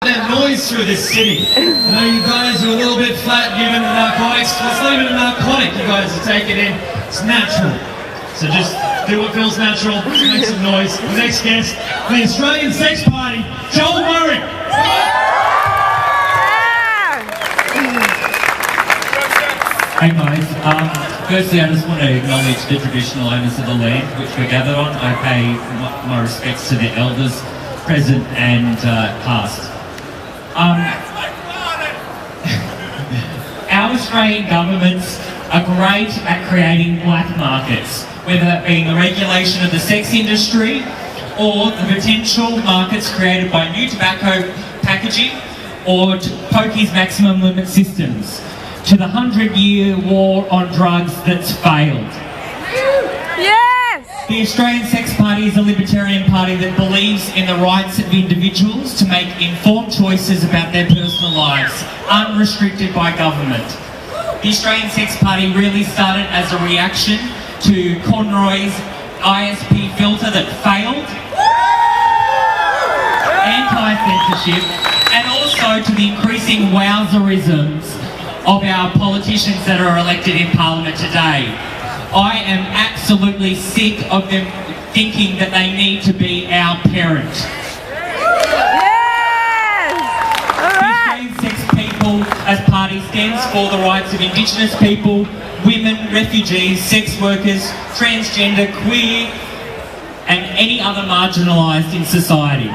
That noise through this city. I know you guys are a little bit flat given the narcotics. It's not even a narcotic you guys are taking in. It's natural. So just do what feels natural, make some noise. The next guest, the Australian Sex Party, Joel Murray. Hey guys, firstly I just want to acknowledge the traditional owners of the land which we're gathered on. I pay my respects to the elders, present and past. Our Australian governments are great at creating black markets, whether that being the regulation of the sex industry or the potential markets created by new tobacco packaging or pokies maximum limit systems, to the 100-year war on drugs that's failed. Yes! The Australian Sex Party is a libertarian party that believes in the rights of individuals to make informed choices about their personal lives, unrestricted by government. The Australian Sex Party really started as a reaction to Conroy's ISP filter that failed, anti-censorship, and also to the increasing wowserisms of our politicians that are elected in Parliament today. I am absolutely sick of them thinking that they need to be our parent. Yes! All The right! Australian Sex People as party stands for the rights of Indigenous people, women, refugees, sex workers, transgender, queer, and any other marginalised in society.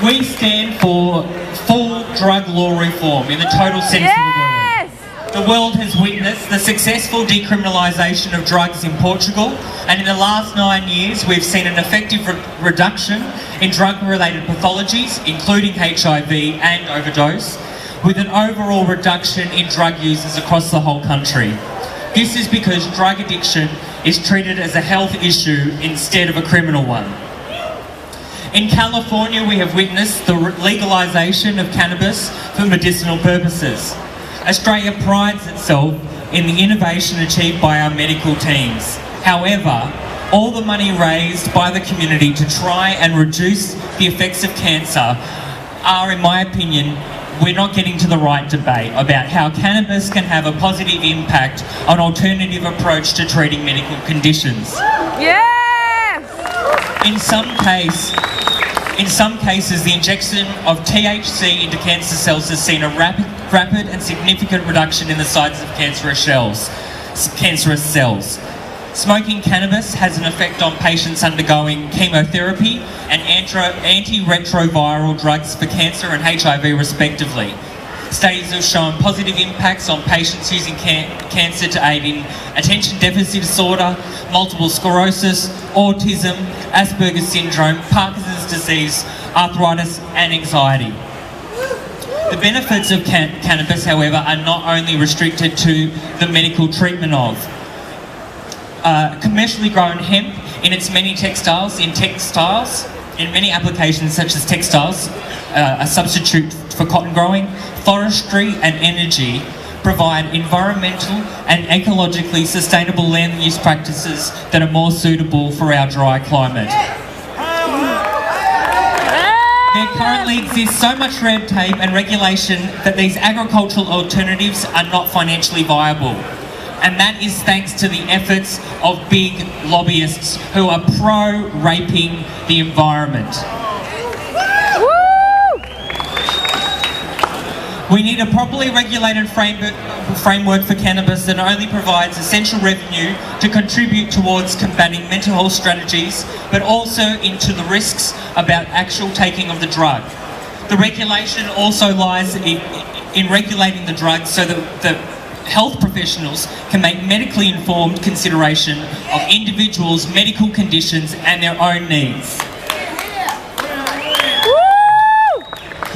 We stand for full drug law reform in the total sense of the word. The world has witnessed the successful decriminalisation of drugs in Portugal, and in the last 9 years we've seen an effective reduction in drug-related pathologies, including HIV and overdose, with an overall reduction in drug users across the whole country. This is because drug addiction is treated as a health issue instead of a criminal one. In California, we have witnessed the legalisation of cannabis for medicinal purposes. Australia prides itself in the innovation achieved by our medical teams. However, all the money raised by the community to try and reduce the effects of cancer are, in my opinion, we're not getting to the right debate about how cannabis can have a positive impact on alternative approach to treating medical conditions. Yes! In some cases, the injection of THC into cancer cells has seen a rapid and significant reduction in the size of cancerous cells. Smoking cannabis has an effect on patients undergoing chemotherapy and antiretroviral drugs for cancer and HIV respectively. Studies have shown positive impacts on patients using cancer to aid in attention deficit disorder, multiple sclerosis, autism, Asperger's syndrome, Parkinson's disease, arthritis and anxiety. The benefits of cannabis, however, are not only restricted to the medical treatment of. Commercially grown hemp in its many textiles, in many applications such as textiles, a substitute for cotton growing, forestry and energy, provide environmental and ecologically sustainable land use practices that are more suitable for our dry climate. There currently exists so much red tape and regulation that these agricultural alternatives are not financially viable. And that is thanks to the efforts of big lobbyists who are pro-raping the environment. We need a properly regulated framework for cannabis that not only provides essential revenue to contribute towards combating mental health strategies, but also into the risks about actual taking of the drug. The regulation also lies in regulating the drug so that the health professionals can make medically informed consideration of individuals' medical conditions and their own needs.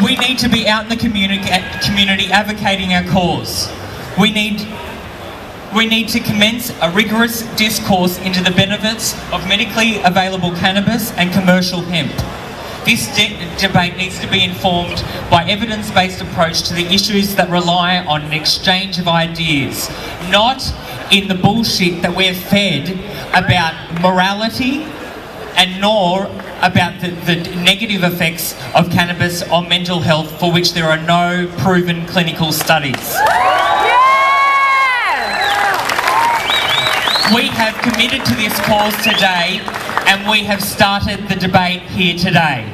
We need to be out in the community advocating our cause. We need to commence a rigorous discourse into the benefits of medically available cannabis and commercial hemp. This debate needs to be informed by evidence-based approach to the issues that rely on an exchange of ideas, not in the bullshit that we're fed about morality and nor about the negative effects of cannabis on mental health for which there are no proven clinical studies. We have committed to this cause today, and we have started the debate here today.